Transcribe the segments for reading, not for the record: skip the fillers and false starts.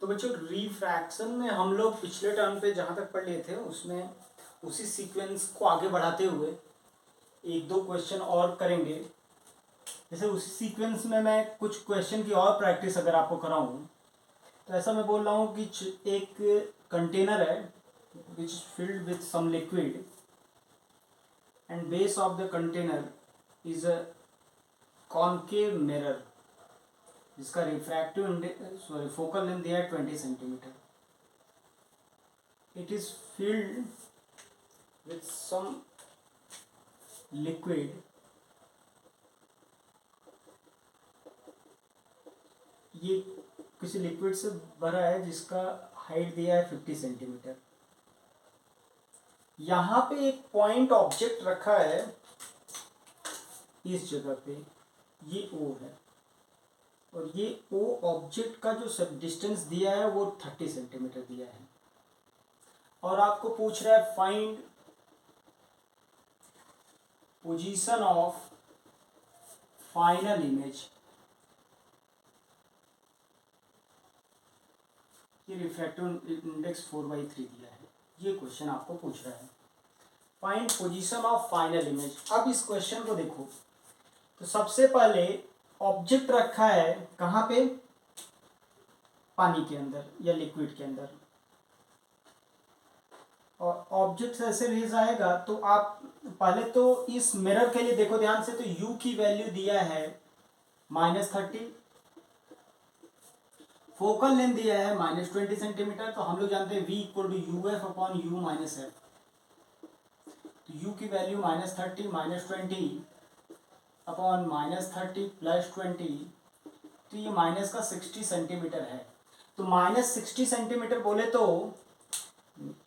तो बच्चों रिफ्रैक्शन में हम लोग पिछले टर्म पे जहाँ तक पढ़ लिए थे उसमें उसी सीक्वेंस को आगे बढ़ाते हुए एक दो क्वेश्चन और करेंगे। जैसे उसी सीक्वेंस में मैं कुछ क्वेश्चन की और प्रैक्टिस अगर आपको कराऊँ तो ऐसा मैं बोल रहा हूँ कि एक कंटेनर है which is filled with some liquid and base of the container is a concave mirror जिसका रिफ्रैक्टिव फोकल लेंथ दिया है 20 centimetre. It is filled with some liquid ये किसी लिक्विड से भरा है जिसका हाइट दिया है 50 सेंटीमीटर. यहाँ पे एक पॉइंट ऑब्जेक्ट रखा है इस जगह पे, ये O है और ये O ऑब्जेक्ट का जो सब डिस्टेंस दिया है वो 30 सेंटीमीटर दिया है और आपको पूछ रहा है find position of final image. ये रिफ्रैक्टिव इंडेक्स 4/3 दिया है. ये क्वेश्चन आपको पूछ रहा है find position of final image. अब इस क्वेश्चन को देखो तो सबसे पहले ऑब्जेक्ट रखा है कहाँ पे, पानी के अंदर या लिक्विड के अंदर, और ऑब्जेक्ट ऐसे रेज आएगा तो आप पहले तो इस मिरर के लिए देखो ध्यान से, तो u की वैल्यू दिया है -30, फोकल लेंथ दिया है -20 सेंटीमीटर. तो हम लोग जानते हैं v इक्वल टू UF/U-F. तो u की वैल्यू -30 -20 अपॉन -30 + 20, तो ये माइनस का 60 सेंटीमीटर है. तो -60 सेंटीमीटर बोले तो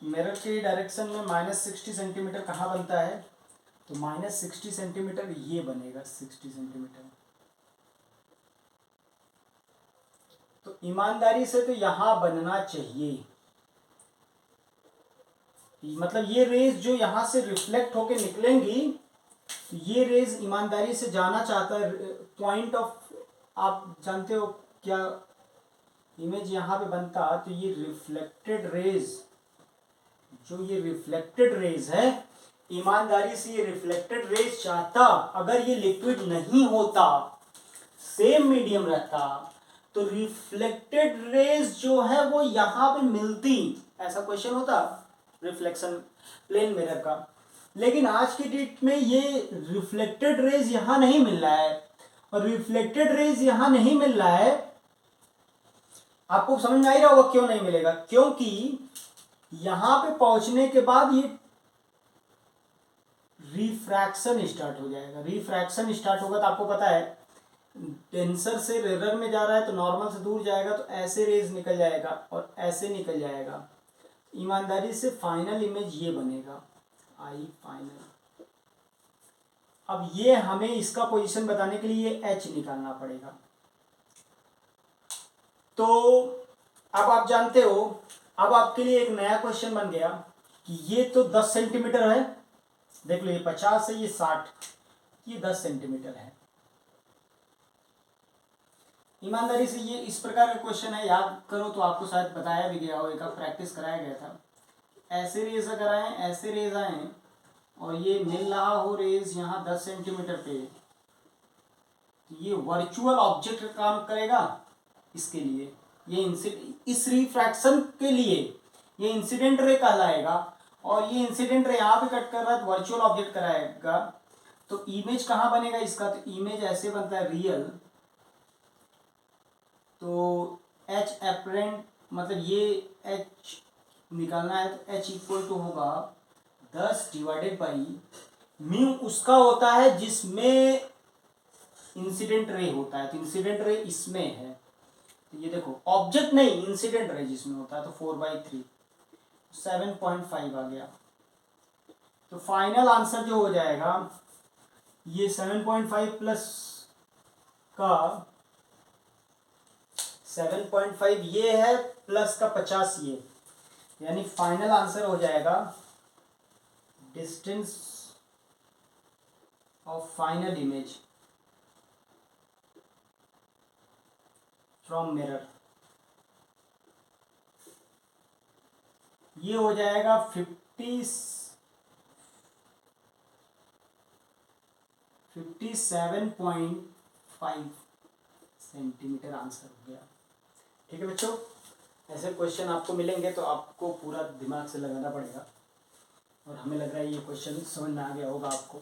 मिरर के डायरेक्शन में -60 सेंटीमीटर कहाँ बनता है, तो -60 सेंटीमीटर ये बनेगा 60 सेंटीमीटर. तो ईमानदारी से तो यहाँ बनना चाहिए, मतलब ये रेज जो यहाँ से रिफ्लेक्ट होके निकलेंगी, तो ये रेज ईमानदारी से जाना चाहता है पॉइंट ऑफ, आप जानते हो क्या इमेज यहाँ पे बनता, तो ये रिफ्लेक्टेड रेज, जो ये रिफ्लेक्टेड रेज है, ईमानदारी से ये रिफ्लेक्टेड रेज चाहता, अगर ये लिक्विड नहीं होता, सेम मीडियम रहता, तो रिफ्लेक्टेड रेज जो है वो यहाँ पे मिलती. ऐसा क्वेश्चन होता रिफ्लेक्शन प्लेन मिरर का. लेकिन आज की डेट में ये रिफ्लेक्टेड रेज यहाँ नहीं मिल रहा है, और रिफ्लेक्टेड रेज यहाँ नहीं मिल रहा है. आपको समझ में आ ही रहा होगा क्यों नहीं मिलेगा, क्योंकि यहां पे पहुंचने के बाद ये रिफ्रैक्शन स्टार्ट हो जाएगा. रिफ्रैक्शन स्टार्ट होगा तो आपको पता है डेंसर से रेरर में जा रहा है तो नॉर्मल से दूर जाएगा, तो ऐसे रेज निकल जाएगा और ऐसे निकल जाएगा. ईमानदारी से फाइनल इमेज ये बनेगा आई फाइनल. अब ये हमें इसका पोजीशन बताने के लिए H निकालना पड़ेगा. तो अब आप जानते हो, अब आपके लिए एक नया क्वेश्चन बन गया कि ये तो 10 सेंटीमीटर है, देख लो ये 50 है, ये 60, ये 10 सेंटीमीटर है. ईमानदारी से ये इस प्रकार का क्वेश्चन है, याद करो तो आपको शायद बताया भी गया हो, एक प्रैक्टिस कराया गया था. ऐसे रेज अगर आए, ऐसे रेज आए और ये मिल रहा हो रेज यहाँ 10 सेंटीमीटर पे, तो ये वर्चुअल ऑब्जेक्ट काम करेगा. इसके लिए ये इस रिफ्रैक्शन के लिए ये इंसिडेंट रे कहलाएगा, और ये इंसिडेंट रे यहाँ पे कट कर रहा है तो वर्चुअल ऑब्जेक्ट कराएगा. तो इमेज कहाँ बनेगा इसका, तो इमेज ऐसे बनता है रियल, तो H एपरेंट, मतलब ये H निकालना है तो H इक्वल टू होगा 10 डिवाइडेड बाई म्यू उसका होता है जिसमें इंसिडेंट रे होता है. तो इंसिडेंट रे इसमें है, तो ये देखो ऑब्जेक्ट नहीं, इंसिडेंट रे जिसमें होता है, तो 4/3 7.5 आ गया. तो फाइनल आंसर जो हो जाएगा ये 7.5 प्लस का 7.5 ये है, प्लस का 50 ये, यानी फाइनल आंसर हो जाएगा distance of final image from mirror ये हो जाएगा 57.5 सेंटीमीटर आंसर हो गया। ठीक है बच्चों, ऐसे क्वेश्चन आपको मिलेंगे तो आपको पूरा दिमाग से लगाना पड़ेगा, और हमें लग रहा है ये क्वेश्चन समझ में आ गया होगा आपको।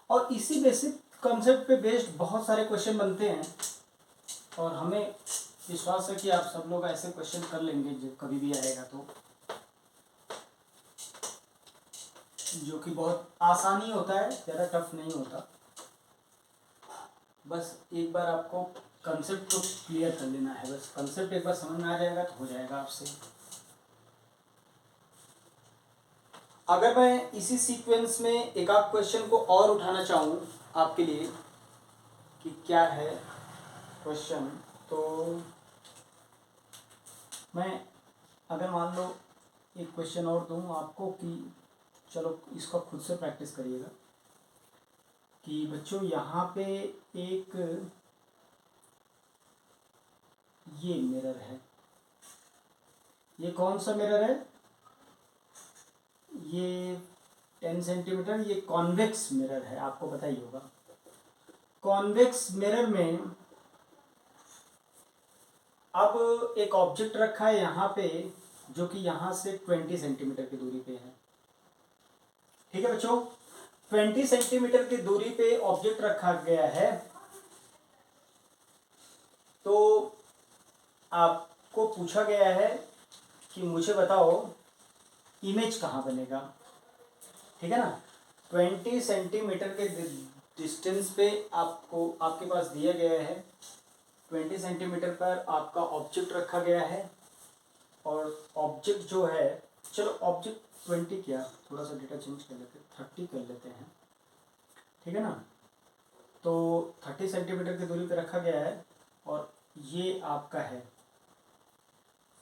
और इसी बेसिक कॉन्सेप्ट पे बेस्ड बहुत सारे क्वेश्चन बनते हैं, और हमें विश्वास है कि आप सब लोग ऐसे क्वेश्चन कर लेंगे जब कभी भी आएगा तो, जो कि बहुत आसानी होता है, ज़्यादा टफ नहीं होता। बस एक बार आपको कंसेप्ट को क्लियर कर लेना है, बस कंसेप्ट एक बार समझ में आ जाएगा तो हो जाएगा आपसे। अगर मैं इसी सीक्वेंस में एक आध क्वेश्चन को और उठाना चाहूँ आपके लिए कि क्या है क्वेश्चन, तो मैं अगर मान लो एक क्वेश्चन और दूँ आपको कि चलो इसको खुद से प्रैक्टिस करिएगा कि बच्चों यहाँ पे एक ये मिरर है, ये कौन सा मिरर है, ये 10 सेंटीमीटर, ये कॉन्वेक्स मिरर है, आपको पता ही होगा। कॉन्वेक्स मिरर में अब एक ऑब्जेक्ट रखा है यहाँ पे, जो कि यहाँ से 20 सेंटीमीटर की दूरी पे है। ठीक है बच्चों, 20 सेंटीमीटर की दूरी पे ऑब्जेक्ट रखा गया है। तो आपको पूछा गया है कि मुझे बताओ इमेज कहाँ बनेगा। ठीक है ना, 20 सेंटीमीटर के डिस्टेंस पे आपको आपके पास दिया गया है, 20 सेंटीमीटर पर आपका ऑब्जेक्ट रखा गया है, और ऑब्जेक्ट जो है, चलो ऑब्जेक्ट 20 क्या, थोड़ा सा डेटा चेंज कर लेते हैं, 30 कर लेते हैं। ठीक है ना, तो 30 सेंटीमीटर की दूरी पे रखा गया है, और ये आपका है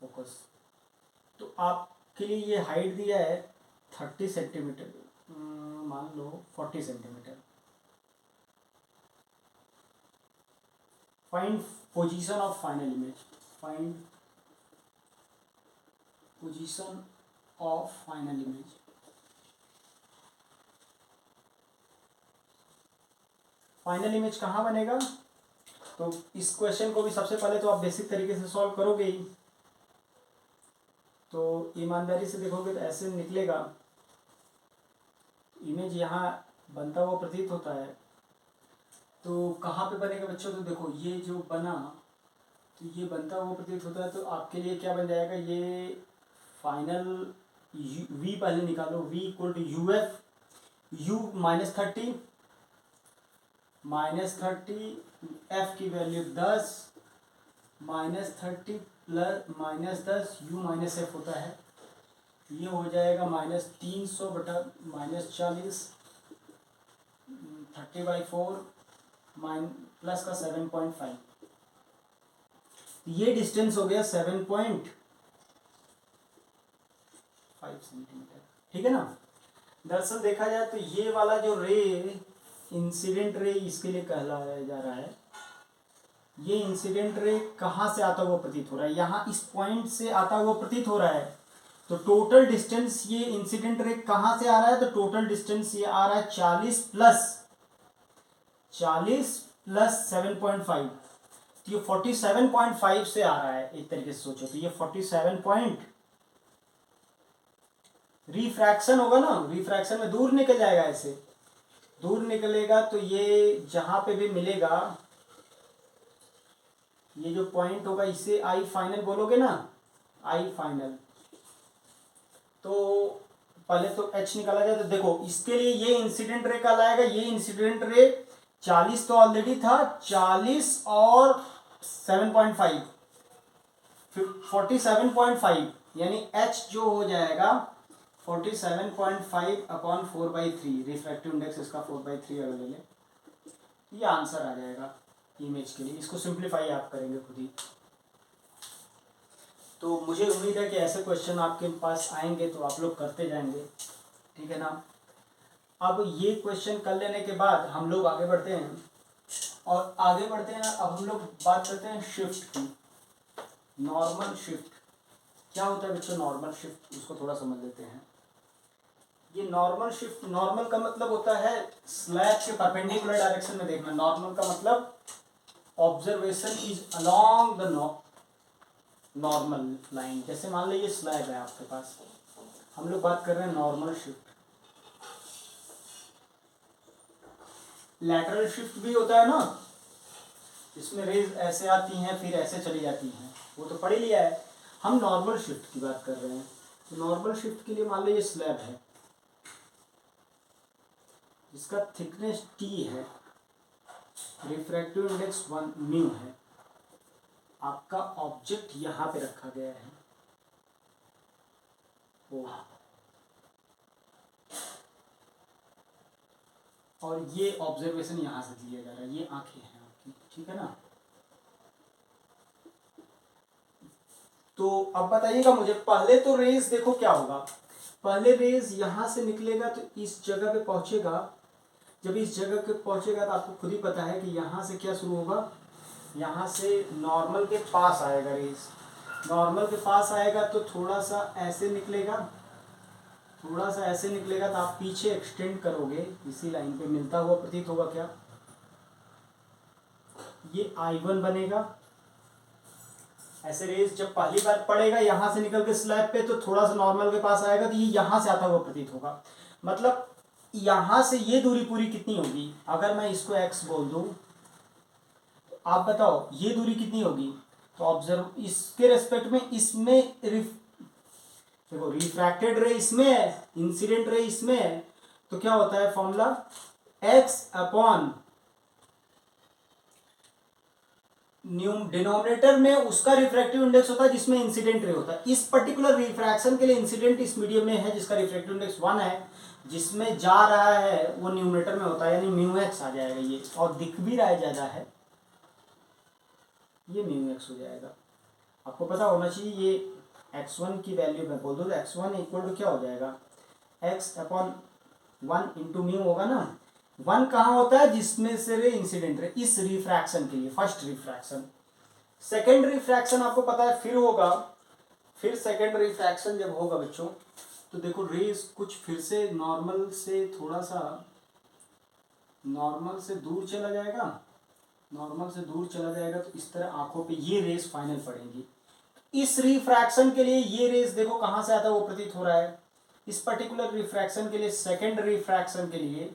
फोकस। तो आपके लिए ये हाइट दिया है 30 सेंटीमीटर, मान लो 40 centimetre. Find position of final image, find position of final image. Final image कहाँ बनेगा, तो इस क्वेश्चन को भी सबसे पहले तो आप बेसिक तरीके से सॉल्व करोगे ही, तो ईमानदारी से देखोगे तो ऐसे निकलेगा। इमेज यहाँ बनता हुआ प्रतीत होता है, तो कहाँ पे बनेगा बच्चों, तो देखो ये जो बना, तो ये बनता हुआ प्रतीत होता है, तो आपके लिए क्या बन जाएगा, ये फाइनल v पहले निकालो, v equal to u f, u -30, -30 f की वैल्यू 10, -30 प्लस -10 u -f होता है, ये हो जाएगा -300 बटा -40, 30/4 प्लस का 7.5, ये डिस्टेंस हो गया 7.5 सेंटीमीटर। ठीक है ना, दरअसल देखा जाए तो ये वाला जो रे, इंसिडेंट रे इसके लिए कहलाया जा रहा है। ये इंसिडेंट रे कहाँ से आता हुआ प्रतीत हो रहा है, यहाँ इस पॉइंट से आता हुआ प्रतीत हो रहा है। तो टोटल डिस्टेंस ये इंसिडेंट रे कहाँ से आ रहा है, तो टोटल डिस्टेंस ये आ रहा है 40 प्लस 7.5, तो ये 47.5 से आ रहा है। एक तरीके से सोचो तो ये 47 रिफ्रैक्शन होगा ना, रिफ्रैक्शन में दूर निकल जाएगा, ऐसे दूर निकलेगा, तो ये जहां पे भी मिलेगा, ये जो पॉइंट होगा इसे आई फाइनल बोलोगे ना, आई फाइनल। तो पहले तो एच निकाला जाए, तो देखो इसके लिए ये इंसिडेंट रे कहलाएगा, ये इंसिडेंट रे 40 तो ऑलरेडी था, 40 और 7.5 47.5, यानी एच जो हो जाएगा 47.5 अपॉन 4/3, रिफ्रैक्टिव इंडेक्स इसका 4/3 अगर ले लें, ये आंसर आ जाएगा इमेज के लिए। इसको सिंप्लीफाई आप करेंगे खुद ही। तो मुझे उम्मीद है कि ऐसे क्वेश्चन आपके पास आएंगे तो आप लोग करते जाएंगे। ठीक है ना, अब ये क्वेश्चन कर लेने के बाद हम लोग आगे बढ़ते हैं, और आगे बढ़ते हैं अब हम लोग बात करते हैं शिफ्ट की, नॉर्मल शिफ्ट। क्या होता है बच्चों नॉर्मल शिफ्ट, उसको थोड़ा समझ लेते हैं। ये नॉर्मल शिफ्ट, नॉर्मल का मतलब होता है स्लैब के परपेंडिकुलर डायरेक्शन में देखना। नॉर्मल का मतलब observation is along the normal line. जैसे मान लो ये स्लैब है आपके पास, हम लोग बात कर रहे हैं नॉर्मल शिफ्ट। लैटरल शिफ्ट भी होता है ना, इसमें रेज ऐसे आती हैं फिर ऐसे चली जाती हैं, वो तो पढ़ ही लिया है। हम नॉर्मल शिफ्ट की बात कर रहे हैं। तो नॉर्मल शिफ्ट के लिए मान लो ये स्लैब है जिसका थिकनेस t है, रिफ्रैक्टिव इंडेक्स 1 म्यू है, आपका ऑब्जेक्ट यहाँ पे रखा गया है वो, और ये ऑब्जर्वेशन यहाँ से लिया जा रहा है, ये आंखें हैं आपकी, ठीक है ना। तो अब बताइएगा मुझे, पहले तो रेज देखो क्या होगा, पहले रेज यहाँ से निकलेगा तो इस जगह पे पहुंचेगा। जब इस जगह पे पहुंचेगा तो आपको खुद ही पता है कि यहाँ से क्या शुरू होगा, यहाँ से नॉर्मल के पास आएगा रेज। नॉर्मल के पास आएगा तो थोड़ा सा ऐसे निकलेगा, थोड़ा सा ऐसे निकलेगा तो आप पीछे एक्सटेंड करोगे, इसी लाइन पे मिलता हुआ प्रतीत होगा क्या, ये I1 बनेगा। ऐसे रेज जब पहली बार पड़ेगा यहाँ से निकल के स्लैब पे तो थोड़ा सा नॉर्मल के पास आएगा तो ये यहाँ से आता हुआ प्रतीत होगा। मतलब यहाँ से ये दूरी पूरी कितनी होगी, अगर मैं इसको x बोल दूँ, आप बताओ ये दूरी कितनी होगी। तो ऑब्जर्व इसके रेस्पेक्ट में, इसमें देखो रिफ्रैक्टेड रे इसमें है, इंसिडेंट रे इसमें है, तो क्या होता है फॉर्मूला, x अपॉन डिनोमिनेटर में उसका रिफ्रैक्टिव इंडेक्स होता है जिसमें इंसिडेंट रे होता है। इस पर्टिकुलर रिफ्रैक्शन के लिए इंसिडेंट इस मीडियम में है जिसका रिफ्रैक्टिव इंडेक्स 1 है, जिसमें जा रहा है वो न्यूमरेटर में होता है, यानी म्यू एक्स आ जाएगा ये, और दिख भी रहा है ज़्यादा है, ये म्यू एक्स हो जाएगा। आपको पता होना चाहिए ये x1 की वैल्यू मैं बोल दूँ तो x1 इक्वल टू क्या हो जाएगा, x अपॉन 1 इंटू म्यू होगा ना। 1 कहाँ होता है, जिसमें से रे इंसिडेंट रे, इस रिफ्रैक्शन के लिए फर्स्ट रिफ्रैक्शन। सेकेंड रिफ्रैक्शन आपको पता है फिर होगा, फिर सेकेंड रिफ्रैक्शन जब होगा बच्चों तो देखो रेज कुछ फिर से नॉर्मल से थोड़ा सा, नॉर्मल से दूर चला जाएगा, नॉर्मल से दूर चला जाएगा तो इस तरह आंखों पे ये रेज फाइनल पड़ेंगी। इस रिफ्रैक्शन के लिए ये रेज देखो कहाँ से आता है वो प्रतीत हो रहा है। इस पर्टिकुलर रिफ्रैक्शन के लिए, सेकेंड रिफ्रैक्शन के लिए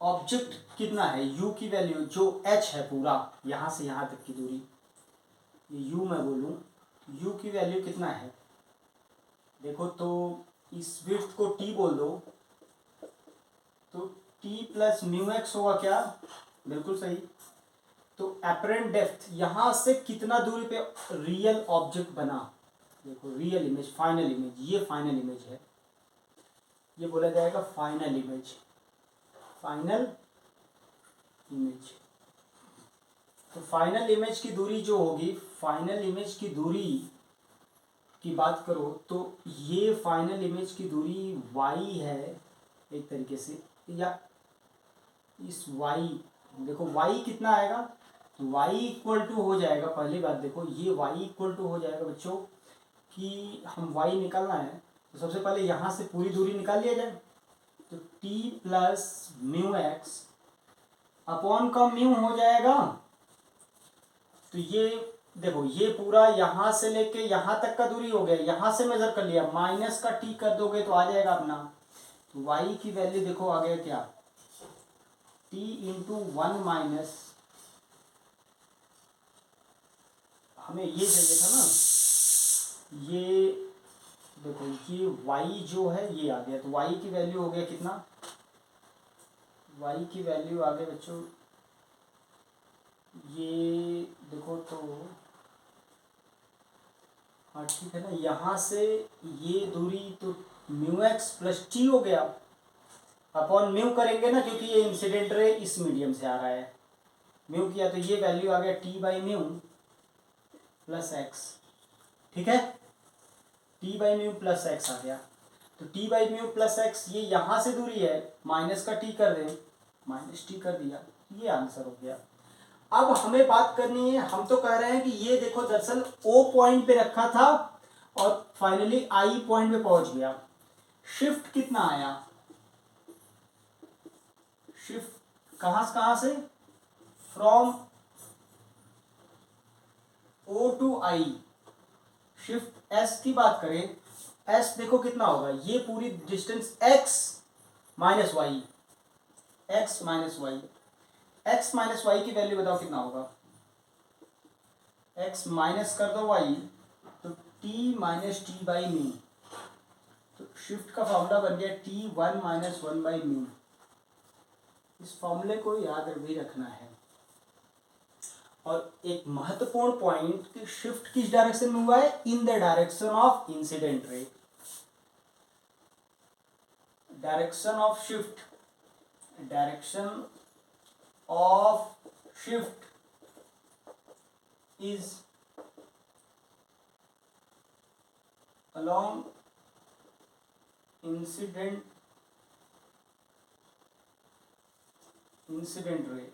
ऑब्जेक्ट कितना है, u की वैल्यू जो h है पूरा यहाँ से यहाँ तक की दूरी, ये u मैं बोलूँ, u की वैल्यू कितना है देखो, तो इस विड्थ को t बोल दो तो t प्लस म्यू एक्स होगा क्या, बिल्कुल सही। तो एपरेंट डेप्थ यहाँ से कितना दूरी पे रियल ऑब्जेक्ट बना, देखो रियल इमेज, फाइनल इमेज, ये फाइनल इमेज है, ये बोला जाएगा फाइनल इमेज, फाइनल इमेज। तो फाइनल इमेज की दूरी जो होगी, फाइनल इमेज की दूरी की बात करो तो ये फाइनल इमेज की दूरी y है एक तरीके से, या इस y, देखो y कितना आएगा, तो y इक्वल टू हो जाएगा, पहली बात देखो ये y इक्वल टू हो जाएगा बच्चों कि हम y निकालना है तो सबसे पहले यहाँ से पूरी दूरी निकाल लिया जाए, तो t plus mu x upon का म्यू हो जाएगा। तो ये देखो ये पूरा यहाँ से लेके यहाँ तक का दूरी हो गया, यहाँ से मेजर कर लिया, माइनस का t कर दोगे तो आ जाएगा अपना, तो y की वैल्यू देखो आ गया क्या, t इंटू 1 माइनस, हमें ये चाहिए था ना, ये देखो ये y जो है ये आ गया, तो y की वैल्यू हो गया कितना, y की वैल्यू आ गया बच्चों, ये देखो तो हाँ ठीक है ना, यहाँ से ये दूरी तो म्यू एक्स प्लस टी हो गया, अपॉन म्यू करेंगे ना क्योंकि ये इंसिडेंट रे इस मीडियम से आ रहा है, म्यू किया तो ये वैल्यू आ गया T by mu plus x, ठीक है, T by mu plus x आ गया। तो T by mu plus x ये यहाँ से दूरी है, माइनस का टी कर दें, माइनस टी कर दिया, ये आंसर हो गया। अब हमें बात करनी है, हम तो कह रहे हैं कि ये देखो दरअसल ओ पॉइंट पे रखा था और फाइनली आई पॉइंट पे पहुंच गया। शिफ्ट कितना आया, शिफ्ट कहां से, from O to I. Shift S की बात करें, एस देखो कितना होगा, ये पूरी distance x minus y, x minus y, x minus y की वैल्यू बताओ कितना होगा, एक्स माइनस कर दो वाई तो t minus t by mu. तो शिफ्ट का फॉर्मूला बन गया t one minus one by mu. इस फॉर्मूले को याद भी रखना है। और एक महत्वपूर्ण पॉइंट कि शिफ्ट किस डायरेक्शन में हुआ है, in the direction of incident ray. Direction of shift, direction of shift is along incident रे।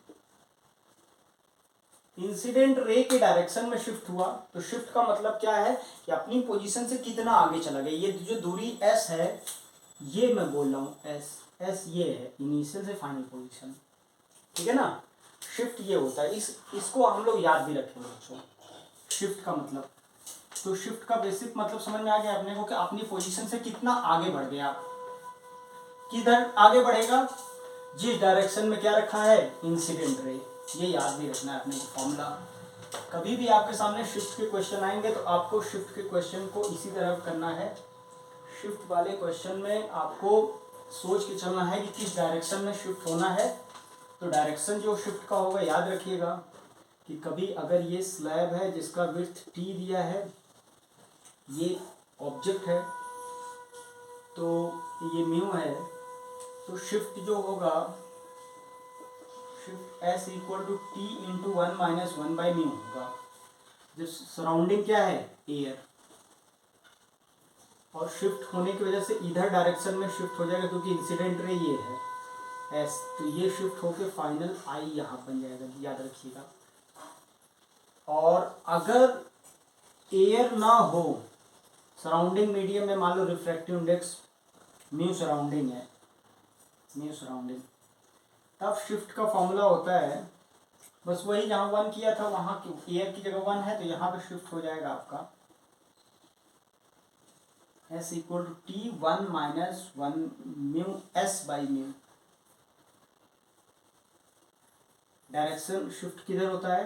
इंसिडेंट रे के डायरेक्शन में शिफ्ट हुआ तो शिफ्ट का मतलब क्या है कि अपनी पोजीशन से कितना आगे चला गया। ये जो दूरी s है, ये मैं बोल रहा हूँ s ये है इनिशियल से फाइनल पोजीशन, ठीक है ना। शिफ्ट ये होता है, इसको हम लोग याद भी रखेंगे बच्चों। शिफ्ट का मतलब, तो शिफ्ट का बेसिक मतलब समझ में आ गया अपने को कि अपनी पोजीशन से कितना आगे बढ़ गया। किधर आगे बढ़ेगा, जिस डायरेक्शन में क्या रखा है, इंसिडेंट रे। ये याद भी रखना है अपने को फॉर्मूला। कभी भी आपके सामने शिफ्ट के क्वेश्चन आएंगे तो आपको शिफ्ट के क्वेश्चन को इसी तरह करना है। शिफ्ट वाले क्वेश्चन में आपको सोच के चलना है कि किस डायरेक्शन में शिफ्ट होना है। तो डायरेक्शन जो शिफ्ट का होगा याद रखिएगा कि कभी अगर ये स्लैब है जिसका विड्थ टी दिया है, ये ऑब्जेक्ट है तो ये म्यू है, तो शिफ्ट जो होगा, shift S equal to t into one minus one by mu होगा। जब सराउंडिंग क्या है, एयर, और शिफ्ट होने की वजह से इधर डायरेक्शन में शिफ्ट हो जाएगा क्योंकि इंसिडेंट रे ये है एस, तो ये शिफ्ट होके फाइनल आई यहाँ बन जाएगा, याद रखिएगा। और अगर एयर ना हो सराउंडिंग मीडियम में, मान लो रिफ्रैक्टिव इंडेक्स म्यू सराउंडिंग है, म्यू सराउंडिंग, तब शिफ्ट का फॉर्मूला होता है बस वही जहाँ वन किया था वहाँ की एयर की जगह वन है तो यहाँ पे शिफ्ट हो जाएगा आपका S equal to t one minus one mu S by mu. Direction shift किधर होता है,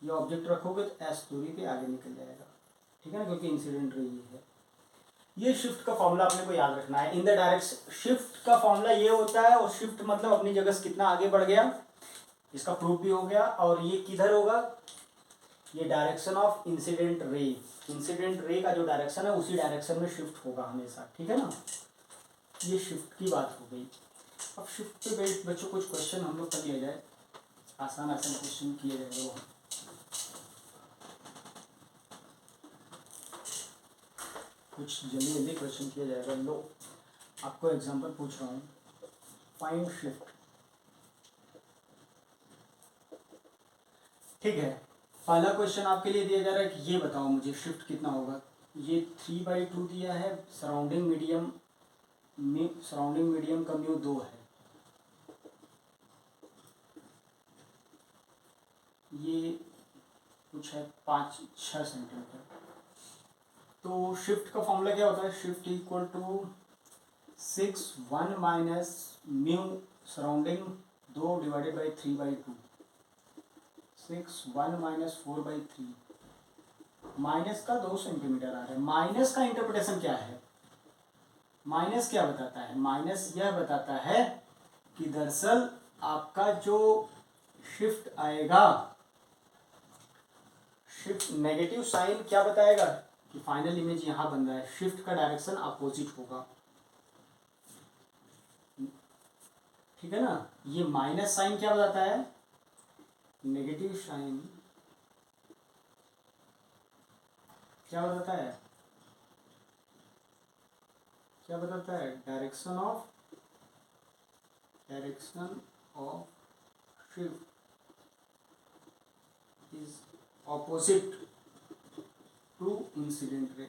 ये ऑब्जेक्ट रखोगे तो एस दूरी पे आगे निकल जाएगा, ठीक है ना, क्योंकि इंसिडेंट रे ये है। ये शिफ्ट का फॉर्मूला अपने को याद रखना है। इन द डायरेक्शन, शिफ्ट का फॉर्मूला ये होता है, और शिफ्ट मतलब अपनी जगह से कितना आगे बढ़ गया, इसका प्रूफ भी हो गया। और ये किधर होगा, ये direction of incident ray, incident ray का जो डायरेक्शन है उसी डायरेक्शन में शिफ्ट होगा हमेशा, ठीक है ना। ये शिफ्ट की बात हो गई। अब शिफ्ट पे बेस्ड बच्चों कुछ क्वेश्चन हम लोग कर लिया जाए, आसान आसान क्वेश्चन किए जाए वो। कुछ जल्दी जल्दी क्वेश्चन किया जाएगा। लो आपको एग्जांपल पूछ रहा हूँ, फाइंड शिफ्ट, ठीक है। पहला क्वेश्चन आपके लिए दिया जा रहा है कि ये बताओ मुझे शिफ्ट कितना होगा। ये 3/2 दिया है, सराउंडिंग मीडियम में, सराउंडिंग मीडियम का म्यू 2 है, ये कुछ है 5-6 सेंटीमीटर। तो शिफ्ट का फॉर्मूला क्या होता है, shift equal to 6 1 minus mu surrounding 2 divided by 3/2, 6 1 minus 4/3, minus का 2 सेंटीमीटर आ रहा है। माइनस का इंटरप्रिटेशन क्या है, माइनस क्या बताता है, माइनस यह बताता है कि दरअसल आपका जो शिफ्ट आएगा, शिफ्ट नेगेटिव साइन क्या बताएगा कि फाइनल इमेज यहाँ बन रहा है, शिफ्ट का डायरेक्शन अपोजिट होगा, ठीक है ना। ये माइनस साइन क्या बताता है, नेगेटिव साइन क्या बताता है, क्या बताता है, direction of shift is opposite to incident ray.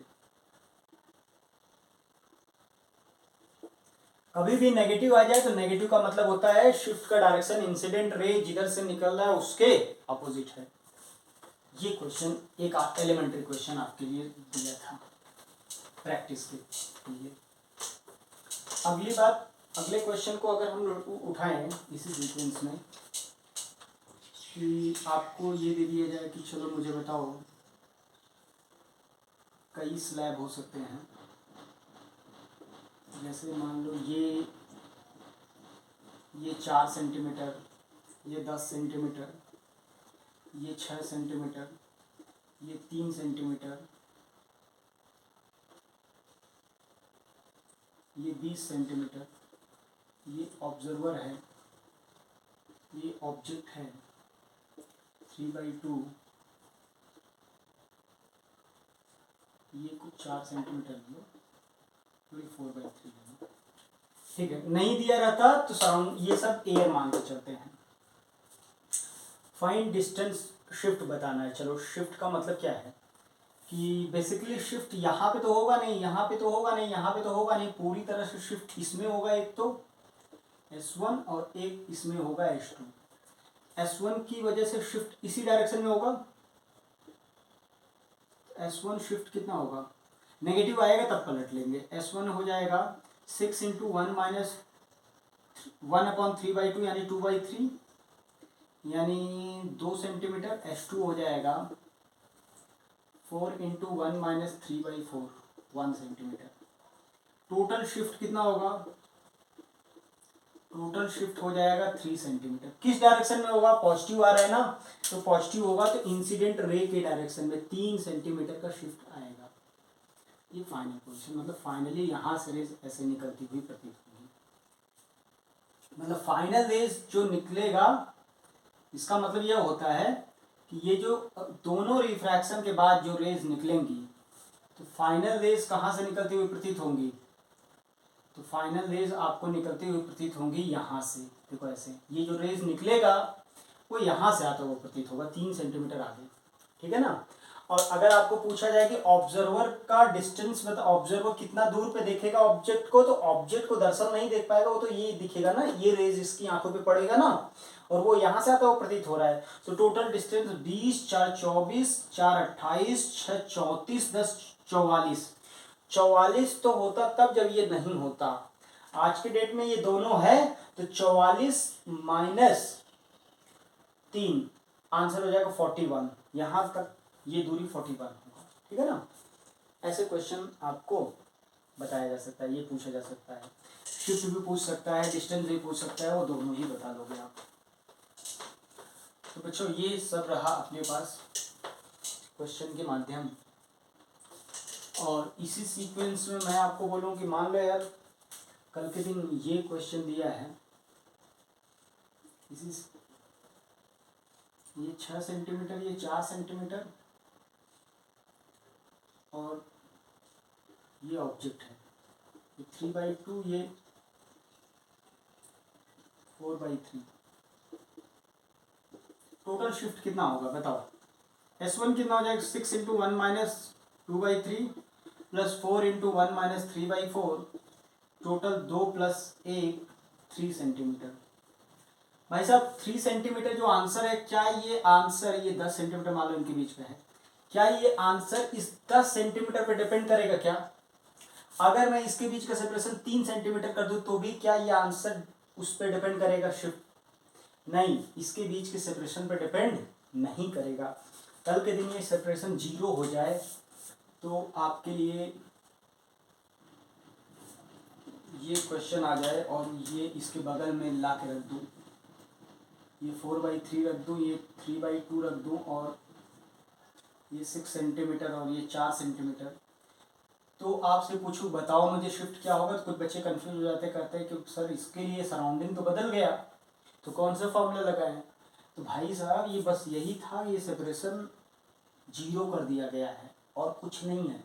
कभी भी नेगेटिव आ जाए तो नेगेटिव का मतलब होता है शिफ्ट का डायरेक्शन इंसिडेंट रे जिधर से निकल रहा है उसके अपोजिट है। ये क्वेश्चन एक एलिमेंट्री क्वेश्चन आपके लिए दिया था प्रैक्टिस के लिए। अब ये बात अगले क्वेश्चन को अगर हम उठाएं इसी सीक्वेंस में कि आपको ये दे दिया जाए कि चलो मुझे बताओ कई स्लैब हो सकते हैं, जैसे मान लो ये 4 सेंटीमीटर, ये 10 सेंटीमीटर, ये 6 सेंटीमीटर, ये 3 सेंटीमीटर, ये 20 सेंटीमीटर, ये ऑब्जर्वर है, ये ऑब्जेक्ट है 3/2, ये कुछ 4 सेंटीमीटर लो, 4/3 है। ठीक है, नहीं दिया रहता तो सराउंड ये सब एयर मान के चलते हैं। फाइंड डिस्टेंस शिफ्ट बताना है। चलो शिफ्ट का मतलब क्या है कि बेसिकली शिफ्ट यहाँ पे तो होगा नहीं, यहाँ पे तो होगा नहीं, यहाँ पे तो होगा नहीं, पूरी तरह से शिफ्ट इसमें होगा, एक तो S1 और एक इसमें होगा S2। S1 की वजह से शिफ्ट इसी डायरेक्शन में होगा, S1 शिफ्ट कितना होगा, नेगेटिव आएगा तब पलट लेंगे। S1 हो जाएगा 6 × 1 - 1/3/2 यानी 2/3 यानी 2 सेंटीमीटर। S2 हो जाएगा 4 × 1 - 3/4 1 सेंटीमीटर। टोटल शिफ्ट कितना होगा, टोटल शिफ्ट हो जाएगा 3 सेंटीमीटर। किस डायरेक्शन में होगा, पॉजिटिव आ रहा है ना, तो पॉजिटिव होगा तो इंसिडेंट रे के डायरेक्शन में 3 सेंटीमीटर का शिफ्ट आएगा। ये फाइनल पोजीशन, मतलब फाइनली यहाँ से रेज ऐसे निकलती हुई प्रतीत होगी, मतलब फाइनल रेज जो निकलेगा इसका मतलब यह होता है कि ये जो दोनों रिफ्रैक्शन के बाद जो रेज निकलेंगी तो फाइनल रेज कहाँ से निकलती हुई प्रतीत होंगी, तो फाइनल रेज आपको निकलती हुई प्रतीत होंगी यहाँ से। देखो ऐसे ये जो रेज निकलेगा वो यहाँ से आता हुआ प्रतीत होगा 3 सेंटीमीटर आगे, ठीक है ना। और अगर आपको पूछा जाए कि ऑब्जर्वर का डिस्टेंस मतलब ऑब्जर्वर कितना दूर पे देखेगा ऑब्जेक्ट को, तो ऑब्जेक्ट को दरअसल नहीं देख पाएगा, वो तो ये दिखेगा ना, ये रेज इसकी आंखों पे पड़ेगा ना, और वो यहाँ से आता हुआ प्रतीत हो रहा है। तो टोटल डिस्टेंस 20 4 24 4 28 6 34 10 44 44 तो होता तब जब ये नहीं होता। आज के डेट में ये दोनों है तो 44 - 3 आंसर हो जाएगा 41। यहाँ तक ये दूरी 41 होगा, ठीक है ना। ऐसे क्वेश्चन आपको बताया जा सकता है, ये पूछा जा सकता है, शिफ्ट भी पूछ सकता है, डिस्टेंस भी पूछ सकता है, वो दोनों ही बता दोगे आप। तो बच्चों ये सब रहा अपने पास क्वेश्चन के माध्यम। और इसी सीक्वेंस में मैं आपको बोलूँ कि मान लो यार कल के दिन ये क्वेश्चन दिया है, इसी ये 6 सेंटीमीटर, ये 4 सेंटीमीटर और ये ऑब्जेक्ट है, ये 3/2, ये 4/3। टोटल शिफ्ट कितना होगा बताओ, S1 कितना हो जाएगा 6 × 1 - 2/3 प्लस 4 × 1 - 3/4, टोटल 2 + 1 3 सेंटीमीटर। भाई साहब 3 सेंटीमीटर जो आंसर है, क्या ये आंसर, ये 10 सेंटीमीटर मान लो इनके बीच में है, क्या ये आंसर इस 10 सेंटीमीटर पर डिपेंड करेगा क्या? अगर मैं इसके बीच का सेपरेशन 3 सेंटीमीटर कर दूं तो भी क्या ये आंसर उस पर डिपेंड करेगा शिफ्ट? नहीं, इसके बीच के सेपरेशन पर डिपेंड नहीं करेगा। कल के दिन ये सेपरेशन 0 हो जाए तो आपके लिए ये क्वेश्चन आ जाए और ये इसके बगल में ला के रख दूँ, ये 4/3 रख दूँ, ये 3/2 रख दूँ और ये 6 सेंटीमीटर और ये 4 सेंटीमीटर, तो आपसे पूछूं बताओ मुझे शिफ्ट क्या होगा, तो कुछ बच्चे कंफ्यूज हो जाते, कहते हैं कि सर इसके लिए सराउंडिंग तो बदल गया, तो कौन सा फॉर्मूला लगाएं? तो भाई साहब ये बस यही था, ये सेपरेशन 0 कर दिया गया है और कुछ नहीं है,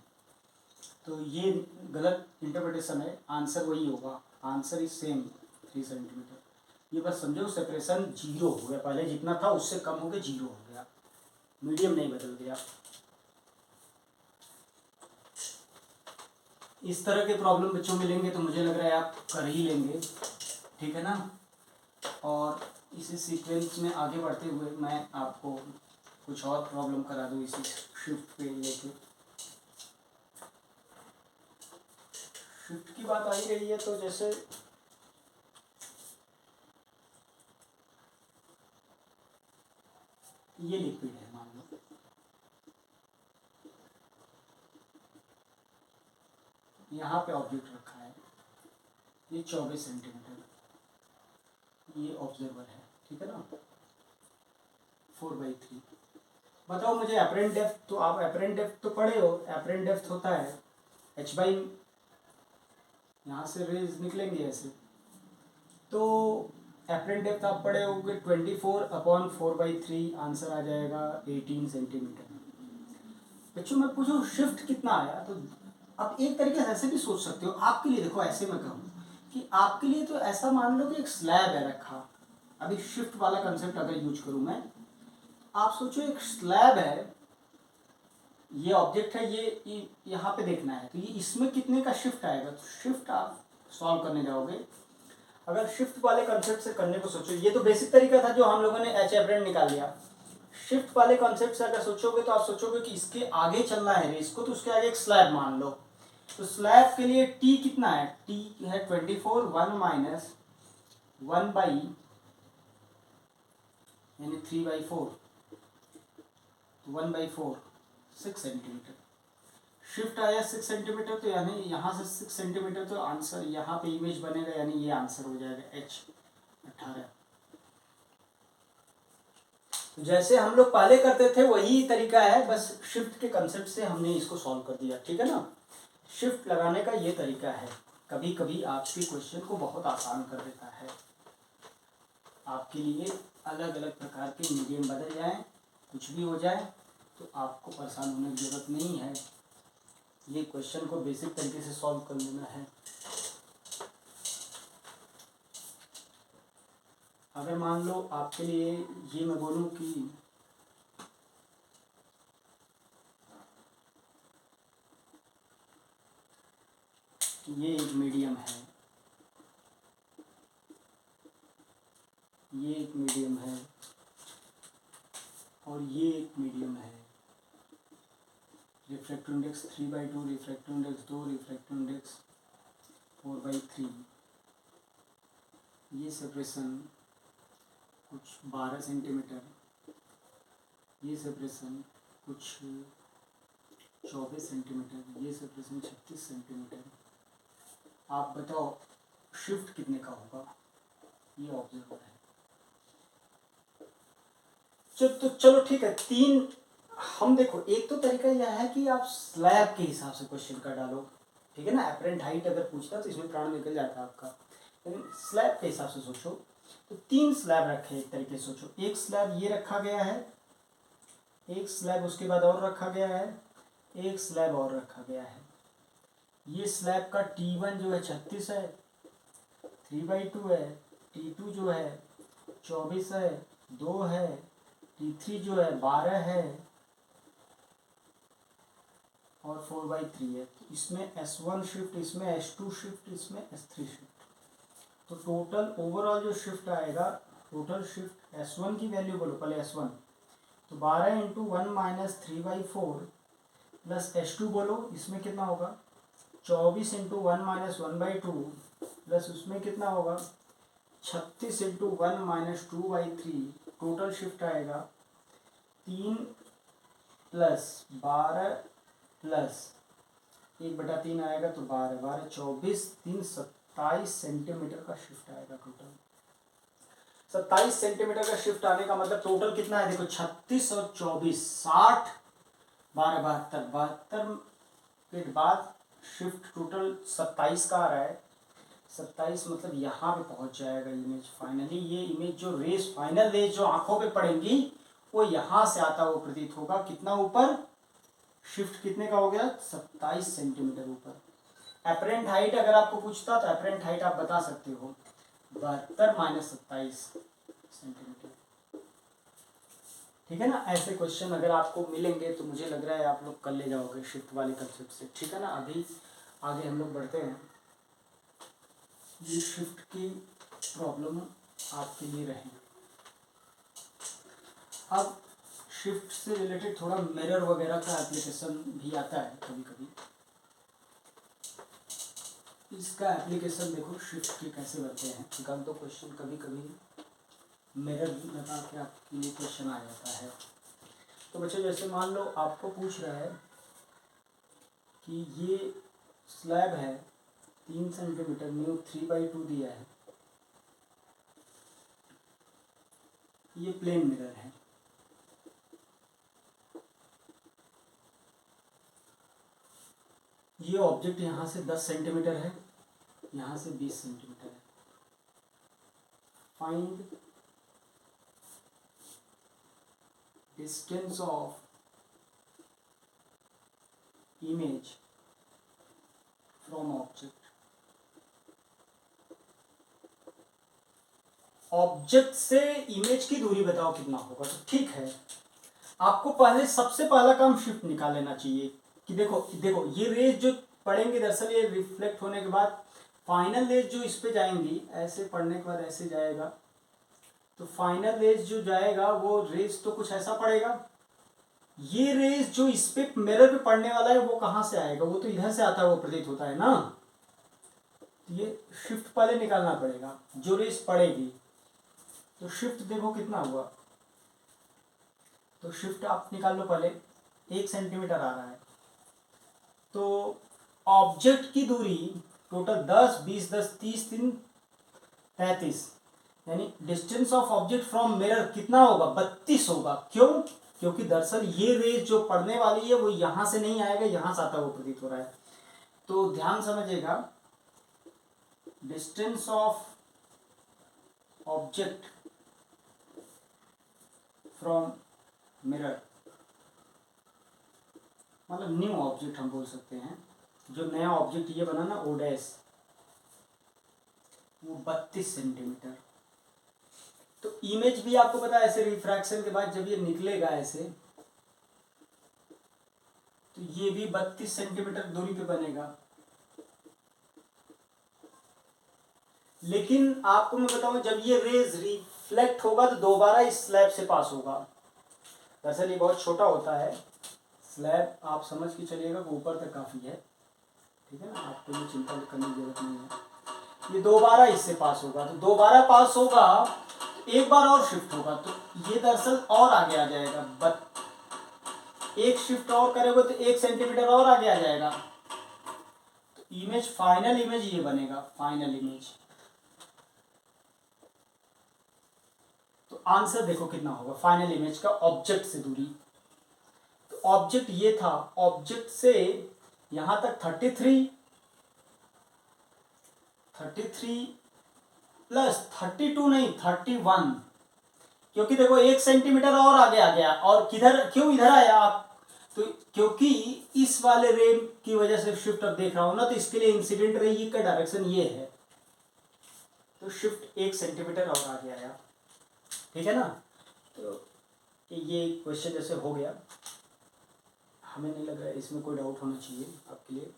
तो ये गलत इंटरप्रिटेशन है, आंसर वही होगा, आंसर इज सेम 3 सेंटीमीटर। ये बस समझो सेपरेशन 0 हो गया, पहले जितना था उससे कम हो गया, 0 हो गया। मीडियम नहीं बदल गया। इस तरह के प्रॉब्लम बच्चों मिलेंगे तो मुझे लग रहा है आप कर ही लेंगे, ठीक है ना। और इसी सीक्वेंस में आगे बढ़ते हुए मैं आपको कुछ और प्रॉब्लम करा दूँ इसी शिफ्ट पे लेके। शिफ्ट की बात आ ही रही है तो जैसे ये लिक्विड है, मान लो यहाँ पे ऑब्जेक्ट रखा है, ये 24 सेंटीमीटर, ये ऑब्जर्वर है, ठीक है ना, 4/3। बताओ मुझे एपरेंट डेप्थ, तो आप एपरेंट डेप्थ तो पढ़े हो, एपरेंट डेप्थ होता है h बाई, यहाँ से रेज निकलेंगे ऐसे, तो एपरेंट डेप्थ आप पढ़े होगे 24/4/3, आंसर आ जाएगा 18 सेंटीमीटर। बच्चों मैं पूछूं शिफ्ट कितना आया, तो आप एक तरीके से ऐसे भी सोच सकते हो, आपके लिए देखो ऐसे मैं कहूँ कि आपके लिए तो ऐसा मान लो कि एक स्लैब है रखा, अभी शिफ्ट वाला कंसेप्ट अगर यूज करूँ मैं, आप सोचो एक स्लैब है, ये ऑब्जेक्ट है, ये यहाँ पे देखना है, तो ये इसमें कितने का शिफ्ट आएगा, तो शिफ्ट आप सॉल्व करने जाओगे, अगर शिफ्ट वाले कंसेप्ट से करने को सोचो, ये तो बेसिक तरीका था जो हम लोगों ने एच एपरेंट निकाल लिया, शिफ्ट वाले कॉन्सेप्ट से अगर सोचोगे तो आप सोचोगे कि इसके आगे चलना है रेस को, तो उसके आगे एक स्लैब मान लो, तो स्लैब के लिए टी कितना है, टी है 24, 1 माइनस 1 बाई यानी 3/4, 1/4 6 सेंटीमीटर, शिफ्ट आया 6 सेंटीमीटर, तो यानी यहाँ से 6 सेंटीमीटर, तो आंसर यहाँ पे इमेज बनेगा, यानी ये आंसर हो जाएगा H 18। जैसे हम लोग पहले करते थे वही तरीका है, बस शिफ्ट के कंसेप्ट से हमने इसको सॉल्व कर दिया, ठीक है ना। शिफ्ट लगाने का ये तरीका है, कभी कभी आपके क्वेश्चन को बहुत आसान कर देता है, आपके लिए अलग अलग प्रकार के मीडियम बदल जाएं, कुछ भी हो जाए तो आपको परेशान होने की ज़रूरत नहीं है, ये क्वेश्चन को बेसिक तरीके से सॉल्व कर लेना है। अगर मान लो आपके लिए ये मैं बोलूँ कि ये एक मीडियम है, ये एक मीडियम है और ये एक मीडियम है, refractive index 3/2, refractive index 2, refractive index 4/3, ये सेपरेशन कुछ 12 सेंटीमीटर, ये सेपरेशन कुछ 24 सेंटीमीटर, ये सेपरेशन 36 सेंटीमीटर। आप बताओ शिफ्ट कितने का होगा, ये ऑब्जर्वर है। तो चलो ठीक है, तीन हम देखो, एक तो तरीका यह है कि आप स्लैब के हिसाब से क्वेश्चन का डालो, ठीक है ना, एपरेंट हाइट अगर पूछता तो इसमें प्राण निकल जाता आपका, लेकिन स्लैब के हिसाब से सोचो, तो 3 स्लैब रखे एक तरीके से सोचो, एक स्लैब ये रखा गया है, एक स्लैब उसके बाद और रखा गया है, एक स्लैब और रखा गया है, ये स्लैब का T1 जो है 36 है, 3/2 है, T2 जो है 24 है, 2 है, T3 जो है 12 है और 4/3 है, तो इसमें S1 शिफ्ट, इसमें S2 शिफ्ट, इसमें S3 शिफ्ट, तो टोटल ओवरऑल जो शिफ्ट आएगा, टोटल शिफ्ट S1 की वैल्यू बोलो पहले S1, तो 12 इंटू 1 माइनस 3/4 प्लस S2 बोलो, इसमें कितना होगा 24 इंटू 1 माइनस 1/2 प्लस उसमें कितना होगा 36 इंटू 1 माइनस 2/3, टोटल शिफ्ट आएगा 3 प्लस 12 प्लस 1/3 आएगा, तो 12 12 24 3 27 सेंटीमीटर का शिफ्ट आएगा टोटल। 27 सेंटीमीटर का शिफ्ट आने का मतलब टोटल कितना है, देखो 36 और 24 60, 12 72 के बाद शिफ्ट टोटल 27 का आ रहा है, 27 मतलब यहाँ पे पहुँच जाएगा इमेज, फाइनली ये इमेज जो रेस, फाइनल रेस जो आंखों पे पड़ेंगी वो यहाँ से आता हुआ प्रतीत होगा, कितना ऊपर, शिफ्ट कितने का हो गया 27 सेंटीमीटर ऊपर। एपरेंट हाइट अगर आपको पूछता तो एपरेंट हाइट आप बता सकते हो 72 माइनस 27 सेंटीमीटर। ठीक है ना। ऐसे क्वेश्चन अगर आपको मिलेंगे तो मुझे लग रहा है आप लोग कर ले जाओगे शिफ्ट वाले कंसेप्ट से, ठीक है ना। अभी आगे हम लोग बढ़ते हैं। ये शिफ्ट की प्रॉब्लम आपके लिए रहे। अब शिफ्ट से रिलेटेड थोड़ा मिरर वगैरह का एप्लीकेशन भी आता है कभी कभी। इसका एप्लीकेशन देखो शिफ्ट के कैसे बनते हैं। एक दो क्वेश्चन कभी कभी मिरर लगा के आपके लिए क्वेश्चन आ जाता है। तो बच्चों जैसे मान लो आपको पूछ रहा है कि ये स्लैब है 3 सेंटीमीटर, न्यू 3/2 दिया है, ये प्लेन मिरर है। ये ऑब्जेक्ट यहाँ से 10 सेंटीमीटर है, यहाँ से 20 सेंटीमीटर है। Find distance of image from object. Object से इमेज की दूरी बताओ कितना होगा। तो ठीक है, आपको पहले सबसे पहला काम शिफ्ट निकाल लेना चाहिए कि देखो देखो ये रेज जो पड़ेंगे दरअसल ये रिफ्लेक्ट होने के बाद फाइनल रेज जो इस पे जाएंगी, ऐसे पढ़ने के बाद ऐसे जाएगा, तो फाइनल रेज जो जाएगा वो रेज तो कुछ ऐसा पड़ेगा। ये रेज जो इस पे मिरर पे पड़ने वाला है वो कहाँ से आएगा, वो तो इधर से आता है, वो प्रतीत होता है ना। तो ये शिफ्ट पहले निकालना पड़ेगा जो रेज पड़ेगी। तो शिफ्ट देखो कितना हुआ, तो शिफ्ट आप निकाल लो पहले। 1 सेंटीमीटर आ रहा है, तो ऑब्जेक्ट की दूरी टोटल 10 20 10 30 3 35, यानी distance of object from mirror कितना होगा, 32 होगा। क्यों? क्योंकि दरअसल ये रेज जो पड़ने वाली है वो यहां से नहीं आएगा, यहां से आता हुआ प्रतीत हो रहा है। तो ध्यान समझिएगा, distance of object from mirror मतलब न्यू ऑब्जेक्ट हम बोल सकते हैं, जो नया ऑब्जेक्ट ये बना ना ओ डैश, वो 32 सेंटीमीटर। तो इमेज भी आपको पता है ऐसे रिफ्रैक्शन के बाद जब ये निकलेगा ऐसे, तो ये भी 32 सेंटीमीटर दूरी पे बनेगा। लेकिन आपको मैं बताऊं, जब ये रेज रिफ्लेक्ट होगा तो दोबारा इस स्लैब से पास होगा। दरअसल ये बहुत छोटा होता है स्लैब, आप समझ के चलिएगा कि ऊपर तक काफी है, ठीक है ना, आपको ये चिंता करने की जरूरत नहीं है। ये दोबारा इससे पास होगा, तो दोबारा पास होगा, एक बार और शिफ्ट होगा, तो ये दरअसल और आगे आ जाएगा। एक शिफ्ट और करेगा तो 1 सेंटीमीटर और आगे आ जाएगा। तो इमेज, फाइनल इमेज ये बनेगा, फाइनल इमेज। तो आंसर देखो कितना होगा फाइनल इमेज का ऑब्जेक्ट से दूरी। तो ऑब्जेक्ट ये था, ऑब्जेक्ट से यहां तक 33 प्लस 32 नहीं 31, क्योंकि देखो 1 सेंटीमीटर और आगे आ गया। और किधर, क्यों इधर आया आप, तो क्योंकि इस वाले रे की वजह से शिफ्ट अब देख रहा हूं ना, तो इसके लिए इंसिडेंट रे का डायरेक्शन ये है, तो शिफ्ट 1 सेंटीमीटर और आगे आया, ठीक है ना। तो ये क्वेश्चन जैसे हो गया, हमें नहीं लग रहा है इसमें कोई डाउट होना चाहिए आपके लिए।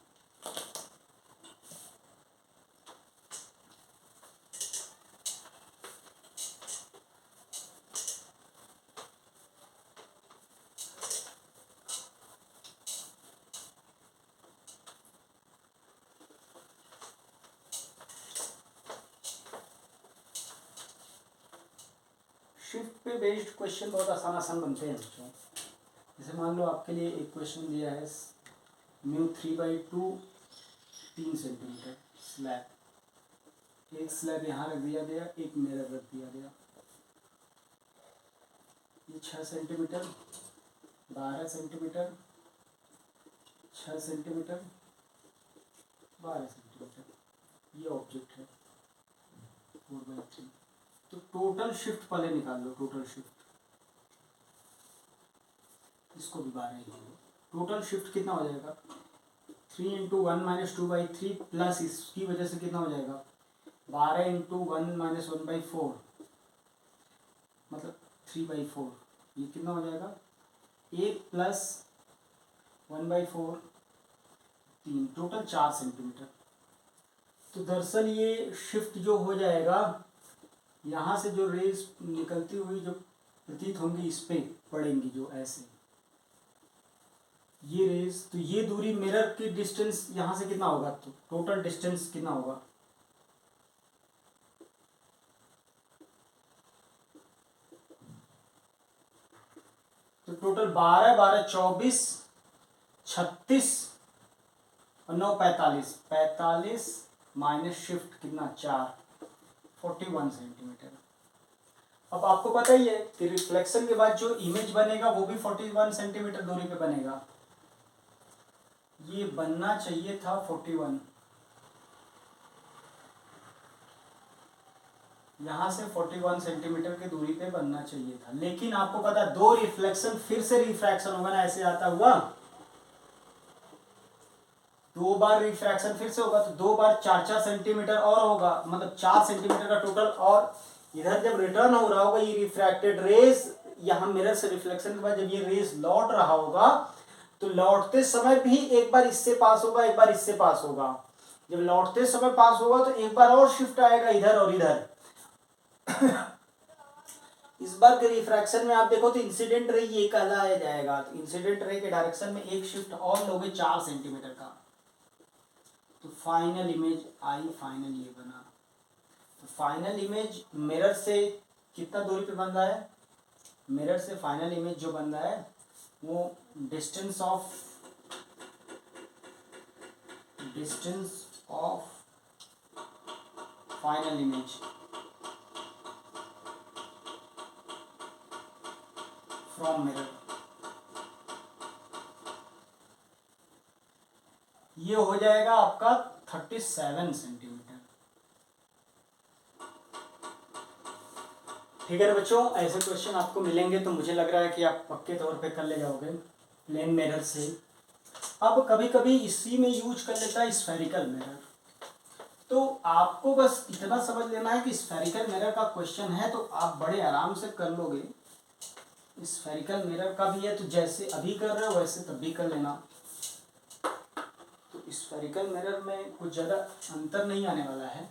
शिफ्ट पे बेस्ड क्वेश्चन बहुत आसान आसान बनते हैं बच्चों। जैसे मान लो आपके लिए एक क्वेश्चन दिया है, न्यू 3/2 3 सेंटीमीटर स्लैब, एक स्लैब यहाँ रख दिया गया, एक मिरर रख दिया गया। ये 6 सेंटीमीटर, 12 सेंटीमीटर, 6 सेंटीमीटर, 12 सेंटीमीटर, ये ऑब्जेक्ट है 4/3। तो टोटल शिफ्ट पहले निकाल लो, टोटल शिफ्ट, इसको भी 12 ही लो। टोटल शिफ्ट कितना हो जाएगा, 3 × 1 - 2/3 प्लस इसकी वजह से कितना हो जाएगा 12 × 1 - 1/4, मतलब 3/4, ये कितना हो जाएगा 1 प्लस 1/4 3, टोटल 4 सेंटीमीटर। तो दरअसल ये शिफ्ट जो हो जाएगा, यहाँ से जो रेज निकलती हुई जो प्रतीत होंगी इस पे पड़ेंगी, जो ऐसे ये रेज, तो ये दूरी मिरर की डिस्टेंस यहाँ से कितना होगा, तो टोटल डिस्टेंस कितना होगा, तो टोटल 12 12 24 36 और 9 45 45 माइनस शिफ्ट कितना 4 41 सेंटीमीटर। अब आपको पता ही है कि रिफ्लेक्शन के बाद जो इमेज बनेगा वो भी 41 सेंटीमीटर दूरी पे बनेगा। ये बनना चाहिए था 41, यहाँ से 41 सेंटीमीटर की दूरी पे बनना चाहिए था, लेकिन आपको पता है 2 रिफ्लेक्शन फिर से रिफ्रैक्शन होगा ना, ऐसे आता हुआ 2 बार रिफ्रैक्शन फिर से होगा, तो 2 बार 4 सेंटीमीटर और होगा, मतलब 4 सेंटीमीटर का टोटल। और इधर जब रिटर्न हो रहा होगा ये रिफ्रैक्टेड रेज, यहाँ मिरर से रिफ्लेक्शन के बाद जब ये रेज लौट रहा होगा, तो लौटते समय भी एक बार इससे पास होगा, एक बार इससे पास होगा। जब लौटते समय पास होगा तो एक बार और शिफ्ट आएगा इधर और इधर। इस बार के रिफ्रैक्शन में आप देखो तो इंसिडेंट रे ये कहलाया जाएगा, तो इंसिडेंट रे के डायरेक्शन में एक शिफ्ट और लोगे 4 सेंटीमीटर का। तो फाइनल इमेज आई, फाइनल ये बना। तो फाइनल इमेज मिरर से कितना दूरी पे बन रहा है, मिरर से फाइनल इमेज जो बन रहा है वो distance of final image from mirror, ये हो जाएगा आपका 37 सेंटीमीटर। ठीक है ना बच्चों, ऐसे क्वेश्चन आपको मिलेंगे तो मुझे लग रहा है कि आप पक्के तौर पे कर ले जाओगे प्लेन मिरर से। अब कभी कभी इसी में यूज कर लेता है स्फेरिकल मिरर, तो आपको बस इतना समझ लेना है कि स्फेरिकल मिरर का क्वेश्चन है तो आप बड़े आराम से कर लोगे। स्फेरिकल मिरर का भी है तो जैसे अभी कर रहे हो वैसे तब भी कर लेना। तो स्फेरिकल मिरर में कुछ ज़्यादा अंतर नहीं आने वाला है।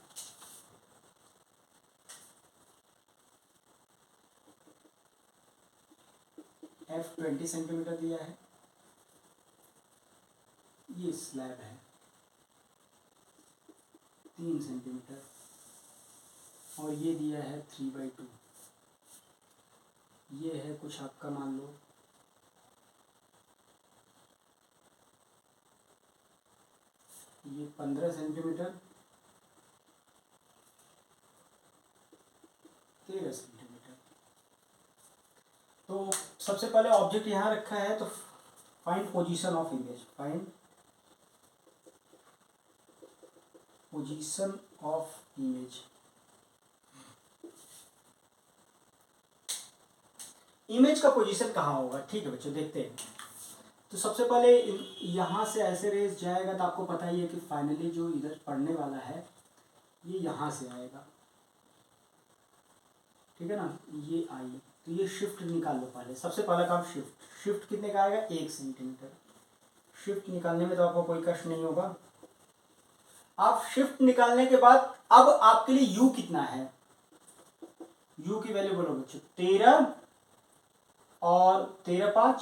F 20 सेंटीमीटर दिया है, ये स्लैब है 3 सेंटीमीटर, और ये दिया है 3/2, ये है कुछ आपका मान लो ये 15 सेंटीमीटर, 13 सेंटीमीटर। तो सबसे पहले ऑब्जेक्ट यहाँ रखा है, तो find position of image, find position of image. Image का पोजीशन कहाँ होगा, ठीक है बच्चों देखते हैं। तो सबसे पहले यहाँ से ऐसे रेस जाएगा, तो आपको पता ही है कि फाइनली जो इधर पड़ने वाला है ये यहाँ से आएगा, ठीक है ना, ये आई, तो ये शिफ्ट निकाल लो पहले। सबसे पहला काम शिफ्ट कितने का आएगा 1 सेंटीमीटर। शिफ्ट निकालने में तो आपको कोई कष्ट नहीं होगा। आप शिफ्ट निकालने के बाद अब आपके लिए यू कितना है, यू की वैल्यू बोलो बच्चों 13 और 13 5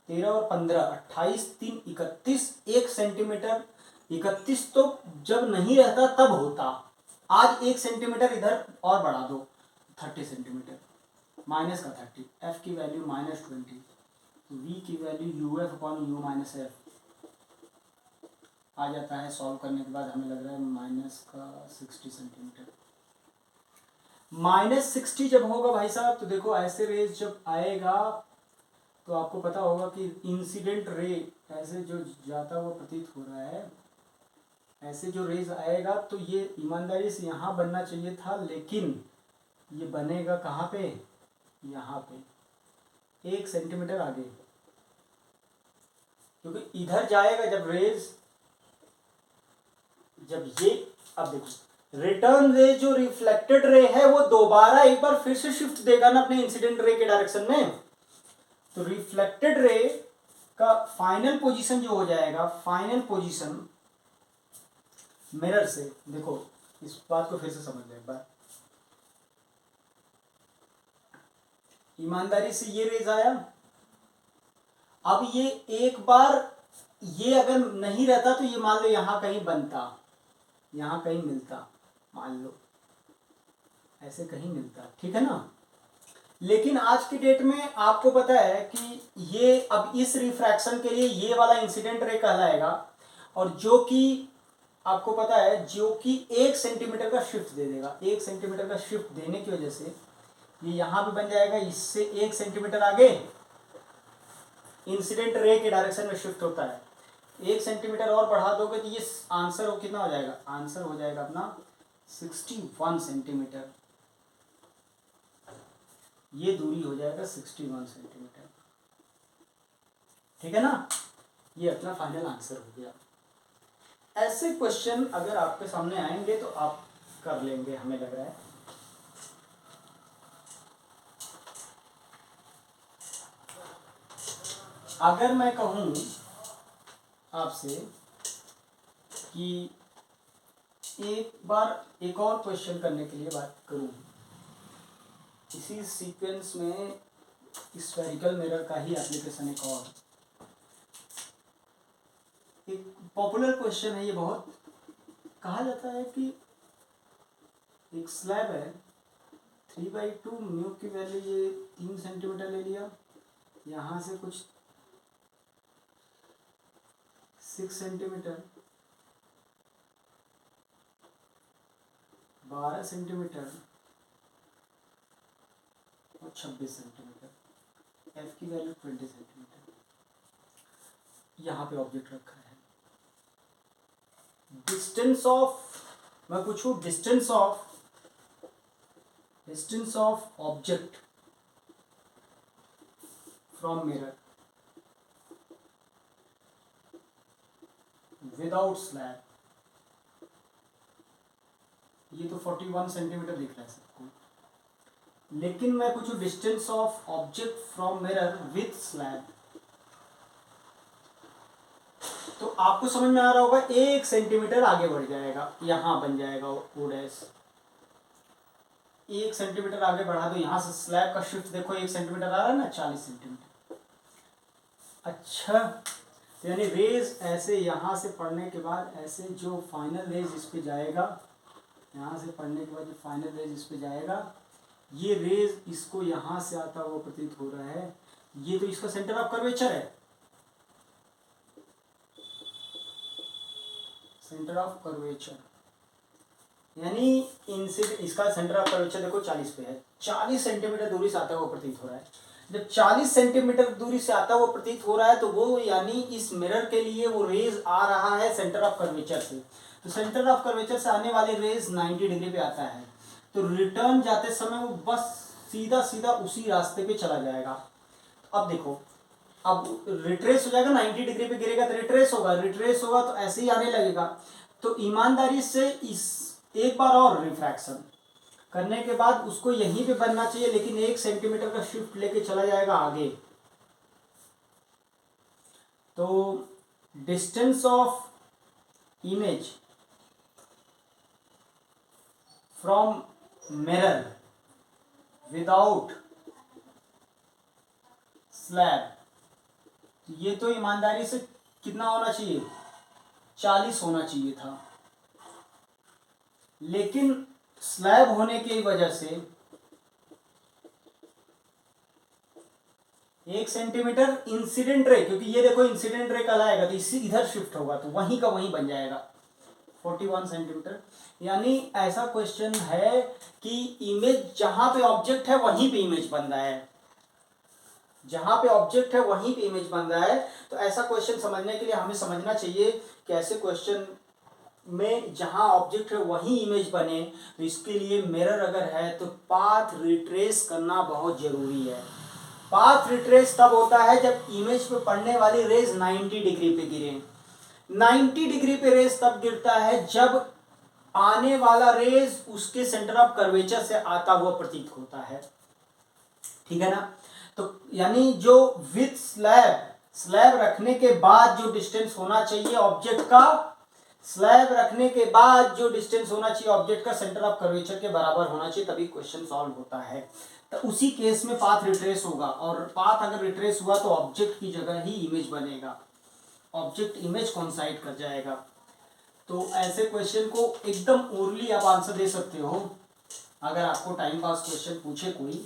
13 और 15 28 3 31 1 सेंटीमीटर। 31 तो जब नहीं रहता तब होता, आज 1 सेंटीमीटर इधर और बढ़ा दो 30 सेंटीमीटर, माइनस का 30, एफ की वैल्यू -20, वी की वैल्यू UF/U-F आ जाता है। सॉल्व करने के बाद हमें लग रहा है -60 सेंटीमीटर। -60 जब होगा भाई साहब, तो देखो ऐसे रेज जब आएगा तो आपको पता होगा कि इंसिडेंट रे ऐसे जो जाता हुआ प्रतीत हो रहा है, ऐसे जो रेज आएगा तो ये ईमानदारी से यहाँ बनना चाहिए था, लेकिन ये बनेगा कहाँ पे, यहाँ पे 1 सेंटीमीटर आगे, क्योंकि इधर जाएगा जब रेज, जब ये, अब देखो रिटर्न रे जो रिफ्लेक्टेड रे है वो दोबारा एक बार फिर से शिफ्ट देगा ना अपने इंसिडेंट रे के डायरेक्शन में, तो रिफ्लेक्टेड रे का फाइनल पोजीशन जो हो जाएगा, फाइनल पोजीशन मिरर से, देखो इस बात को फिर से समझ लो एक बार, ईमानदारी से ये रेज आया, अब ये एक बार ये अगर नहीं रहता तो ये मान लो यहां कहीं बनता, यहां कहीं मिलता, मान लो ऐसे कहीं मिलता, ठीक है ना। लेकिन आज की डेट में आपको पता है कि ये अब इस रिफ्रैक्शन के लिए ये वाला इंसिडेंट रे कहलाएगा, और जो कि आपको पता है जो कि 1 सेंटीमीटर का शिफ्ट दे देगा, 1 सेंटीमीटर का शिफ्ट देने की वजह से ये यहां भी बन जाएगा, इससे 1 सेंटीमीटर आगे इंसिडेंट रे के डायरेक्शन में शिफ्ट होता है। 1 सेंटीमीटर और बढ़ा दोगे तो ये आंसर हो कितना हो जाएगा, आंसर हो जाएगा अपना 61 सेंटीमीटर, ये दूरी हो जाएगा 61 सेंटीमीटर, ठीक है ना। ये अपना फाइनल आंसर हो गया। ऐसे क्वेश्चन अगर आपके सामने आएंगे तो आप कर लेंगे, हमें लग रहा है। अगर मैं कहूं आपसे कि एक बार एक और क्वेश्चन करने के लिए बात करूं, इसी सीक्वेंस में स्फेरिकल मिरर का ही एप्लीकेशन एक और, एक पॉपुलर क्वेश्चन है ये बहुत, कहा जाता है कि एक स्लैब है 3/2 म्यू की वैल्यू ये 3 सेंटीमीटर ले लिया, यहाँ से कुछ 6 सेंटीमीटर, 12 सेंटीमीटर और 26 सेंटीमीटर, एफ की वैल्यू 20 सेंटीमीटर, यहाँ पे ऑब्जेक्ट रखा है। डिस्टेंस ऑफ, मैं पूछूं distance of object from mirror without slab, ये तो 41 सेंटीमीटर दिख रहा है सबको, लेकिन मैं पूछूं distance of object from mirror with slab, तो आपको समझ में आ रहा होगा 1 सेंटीमीटर आगे बढ़ जाएगा, यहां बन जाएगा ओ डैश, 1 सेंटीमीटर आगे बढ़ा दो, यहां से स्लैब का शिफ्ट देखो 1 सेंटीमीटर आ रहा है ना, 40 सेंटीमीटर। अच्छा, तो यानी रेज ऐसे यहां से पढ़ने के बाद ऐसे जो फाइनल रेज इस पे जाएगा, यहाँ से पढ़ने के बाद जो फाइनल रेज इस पे जाएगा, ये रेज इसको यहाँ से आता हुआ प्रतीत हो रहा है, ये तो इसका सेंटर ऑफ कर्वेचर है, सेंटर ऑफ कर्वेचर, यानी इनसे इसका सेंटर ऑफ कर्वेचर देखो 40 पे है, 40 सेंटीमीटर दूरी से आता हुआ प्रतीत हो रहा है। जब 40 सेंटीमीटर दूरी से आता हुआ प्रतीत हो रहा है तो वो यानी इस मिरर के लिए वो रेज आ रहा है सेंटर ऑफ कर्वेचर से, तो सेंटर ऑफ कर्वेचर से आने वाले रेज 90 डिग्री पे आता है, तो रिटर्न जाते समय वो बस सीधा सीधा उसी रास्ते पे चला जाएगा। अब देखो, अब रिट्रेस हो जाएगा, 90 डिग्री पे गिरेगा तो रिट्रेस होगा तो ऐसे ही आने लगेगा। तो ईमानदारी से इस एक बार और रिफ्रैक्शन करने के बाद उसको यहीं पे बनना चाहिए, लेकिन 1 सेंटीमीटर का शिफ्ट लेके चला जाएगा आगे। तो distance of image from mirror without slab, ये तो ईमानदारी से कितना होना चाहिए, 40 होना चाहिए था, लेकिन स्लैब होने की वजह से 1 सेंटीमीटर इंसिडेंट रे, क्योंकि ये देखो इंसिडेंट रे कहलाएगा तो इसी इधर शिफ्ट होगा तो वहीं का वहीं बन जाएगा 41 सेंटीमीटर। यानी ऐसा क्वेश्चन है कि इमेज जहां पे ऑब्जेक्ट है वहीं पे इमेज बन रहा है, जहां पे ऑब्जेक्ट है वहीं पे इमेज बन रहा है। तो ऐसा क्वेश्चन समझने के लिए हमें समझना चाहिए कि ऐसे क्वेश्चन में जहां ऑब्जेक्ट है वहीं इमेज बने, तो इसके लिए मिरर अगर है तो पाथ रिट्रेस करना बहुत जरूरी है। पाथ रिट्रेस तब होता है जब इमेज पे पड़ने वाली रेज 90 डिग्री पे गिरे। 90 डिग्री पे रेज तब गिरता है जब आने वाला रेज उसके सेंटर ऑफ कर्वेचर से आता हुआ प्रतीत होता है, ठीक है ना। तो यानी जो विथ स्लैब रखने के बाद जो डिस्टेंस होना चाहिए ऑब्जेक्ट का, स्लैब रखने के बाद जो डिस्टेंस होना चाहिए ऑब्जेक्ट का सेंटर ऑफ कर्वेचर के बराबर होना चाहिए, तभी क्वेश्चन सॉल्व होता है। तो उसी केस में पाथ रिट्रेस होगा, और पाथ अगर रिट्रेस हुआ तो ऑब्जेक्ट की जगह ही इमेज बनेगा, ऑब्जेक्ट इमेज कोइंसाइड कर जाएगा। तो ऐसे क्वेश्चन को एकदम ओरली आप आंसर दे सकते हो। अगर आपको टाइम पास क्वेश्चन पूछे कोई,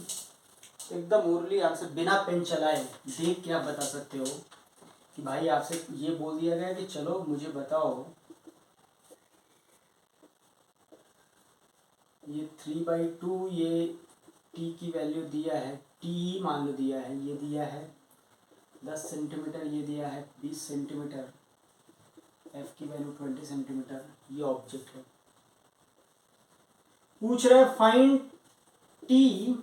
एकदम ओरली आंसर बिना पेन चलाए देख के आप बता सकते हो कि भाई आपसे ये बोल दिया गया कि चलो मुझे बताओ ये 3/2, ये टी की वैल्यू दिया है, टी मान लो दिया है, ये दिया है 10 सेंटीमीटर, ये दिया है 20 सेंटीमीटर, एफ की वैल्यू 20 सेंटीमीटर, ये ऑब्जेक्ट है। पूछ रहे find T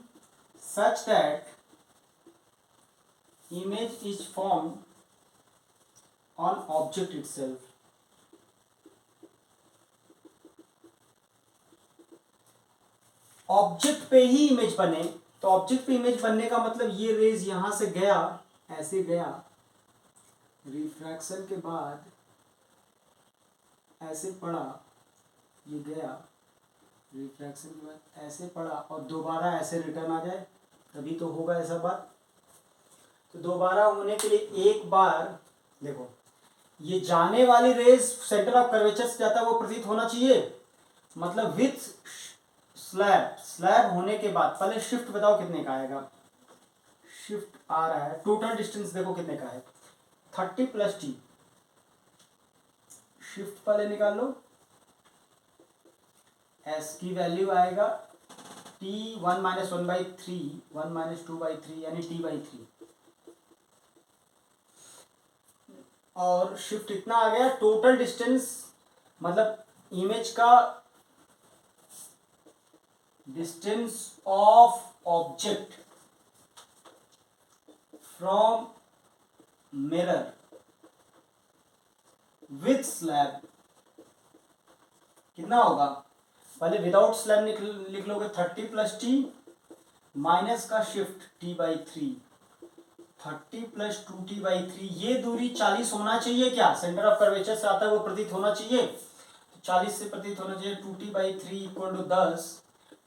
such that image is formed on object itself. Object पे ही इमेज बने, तो ऑब्जेक्ट पे इमेज बनने का मतलब ये रेज यहां से गया, ऐसे गया, रिफ्रैक्शन के बाद ऐसे पड़ा, ये गया, रिफ्रैक्शन के बाद ऐसे पड़ा और दोबारा ऐसे रिटर्न आ जाए, तभी तो होगा ऐसा बात। तो दोबारा होने के लिए एक बार देखो, ये जाने वाली रेज सेंटर ऑफ कर्वेचर से जाता है वो प्रतीत होना चाहिए, मतलब विथ स्लैब होने के बाद पहले शिफ्ट बताओ कितने का आएगा, शिफ्ट आ रहा है, टोटल डिस्टेंस देखो कितने का है 30 + t, शिफ्ट पहले निकाल लो, s की वैल्यू आएगा t 1 - 1/3, 1 - 2/3 यानी t/3, और शिफ्ट इतना आ गया, टोटल डिस्टेंस मतलब इमेज का distance of object from mirror with slab कितना होगा, पहले विदाउट स्लैब लिख लोगे 30 + t माइनस का शिफ्ट t/3, 30 + 2t/3, ये दूरी 40 होना चाहिए, क्या सेंटर ऑफ कर्वेचर से आता है वो प्रतीत होना चाहिए, तो 40 से प्रतीत होना चाहिए, 2t/3 = 10,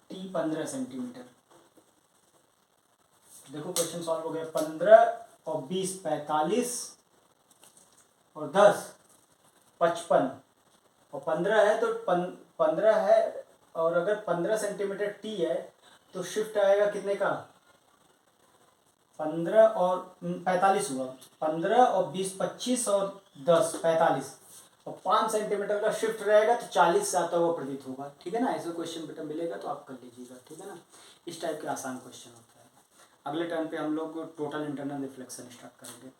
t 15 सेंटीमीटर। देखो क्वेश्चन सॉल्व हो गया, 15 और 20 45 और 10 55 और 15 है तो 15 है, और अगर 15 सेंटीमीटर टी है तो शिफ्ट आएगा कितने का, 15 और 45 हुआ, 15 और 20 25 और 10 45 और 5 सेंटीमीटर का शिफ्ट रहेगा तो 40 से आता हुआ प्रतीत होगा। ठीक है ना, ऐसे क्वेश्चन बेटा मिलेगा तो आप कर लीजिएगा, ठीक है ना, इस टाइप के आसान क्वेश्चन होता है। अगले टर्न पे हम लोग टोटल इंटरनल रिफ्लेक्शन स्टार्ट करेंगे।